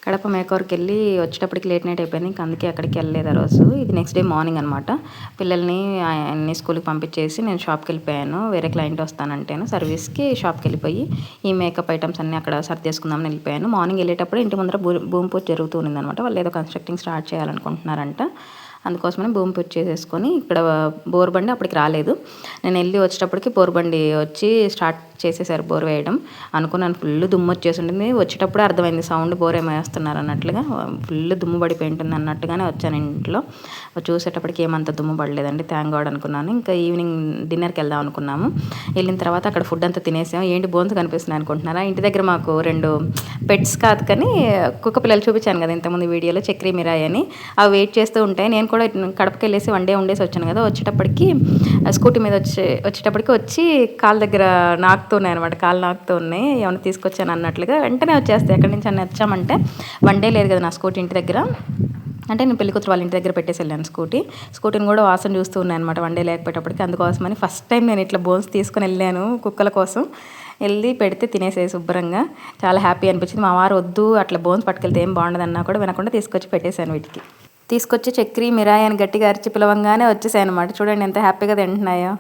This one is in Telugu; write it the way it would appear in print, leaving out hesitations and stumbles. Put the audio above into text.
కడప మేకవరకి వెళ్ళి వచ్చేటప్పటికి లేట్ నైట్ అయిపోయింది. ఇంకా అందుకే అక్కడికి వెళ్ళలేదు ఆ రోజు. ఇది నెక్స్ట్ డే మార్నింగ్ అనమాట. పిల్లల్ని అన్ని స్కూల్కి పంపించేసి నేను షాప్కి వెళ్ళిపోయాను. వేరే క్లయింట్ వస్తానంటేను సర్వీస్కి షాప్కి వెళ్ళిపోయి ఈ మేకప్ ఐటమ్స్ అన్నీ అక్కడ సర్దేసుకుందామని వెళ్ళిపోయాను. మార్నింగ్ వెళ్ళేటప్పుడు ఇంటి ముందర భూమి పూజ జరుగుతూ ఉందన్నమాట. వాళ్ళు ఏదో కన్స్ట్రక్టింగ్ స్టార్ట్ చేయాలనుకుంటున్నారంట. అందుకోసమని భూమి పూజ చేసేసుకొని ఇక్కడ బోరుబండి అప్పటికి రాలేదు. నేను వెళ్ళి వచ్చేటప్పటికి బోరుబండి వచ్చి స్టార్ట్ చేసేసారు బోర్ వేయడం. అనుకున్నాను ఫుల్ దుమ్ము వచ్చేసి ఉంటుంది. వచ్చేటప్పుడు అర్థమైంది సౌండ్ బోర్ ఏమో వేస్తున్నారు అన్నట్లుగా. ఫుల్ దుమ్ము పడిపోయి ఉంటుంది అన్నట్టుగానే వచ్చాను ఇంట్లో. చూసేటప్పటికి ఏమంత దుమ్ము పడలేదండి. థ్యాంక్ గాడ్ అనుకున్నాను. ఇంకా ఈవినింగ్ డిన్నర్కి వెళ్దాం అనుకున్నాము. వెళ్ళిన తర్వాత అక్కడ ఫుడ్ అంతా తినేసాం. ఏంటి బోన్స్ కనిపిస్తున్నాయి అనుకుంటున్నారా? ఇంటి దగ్గర మాకు 2 పెట్స్ కాదు కానీ కుక్క పిల్లలు చూపించాను కదా ఇంతకుముందు వీడియోలో, చక్రీ మిరాయి అని. అవి వెయిట్ చేస్తూ ఉంటాయి. నేను కూడా కడపకి వెళ్ళేసి 1 డే ఉండేసి వచ్చాను కదా. వచ్చేటప్పటికి స్కూటీ మీద వచ్చేటప్పటికి వచ్చి కాళ్ళ దగ్గర నాకుతున్నాయి అనమాట. కాళ్ళు నాకుతూ ఉన్నాయి. ఏమైనా తీసుకొచ్చాను అన్నట్లుగా వెంటనే వచ్చేస్తాయి. ఎక్కడి నుంచి అన్నీ వచ్చామంటే 1 డే లేదు కదా నా స్కూటీ ఇంటి దగ్గర. అంటే నేను పెళ్లి కూతురు వాళ్ళ ఇంటి దగ్గర పెట్టేసి వెళ్ళాను స్కూటీని కూడా వాసన చూస్తూ ఉన్నాయి అనమాట 1 డే లేకపోయేటప్పటికి. అందుకోసమని ఫస్ట్ టైం నేను ఇట్లా బోన్స్ తీసుకొని వెళ్ళాను కుక్కల కోసం. వెళ్ళి పెడితే తినేసేది శుభ్రంగా. చాలా హ్యాపీ అనిపించింది. మా వారు వద్దు అట్లా బోన్స్ పట్టుకెళ్తే ఏం బాగుండదన్నా కూడా వినకుండా తీసుకొచ్చి పెట్టేశాను వీటికి. తీసుకొచ్చి చక్రీ మిరాయి అని గట్టిగా అరిచి పిలవంగానే వచ్చేసాయి అనమాట. చూడండి ఎంత హ్యాపీగా తింటున్నాయో.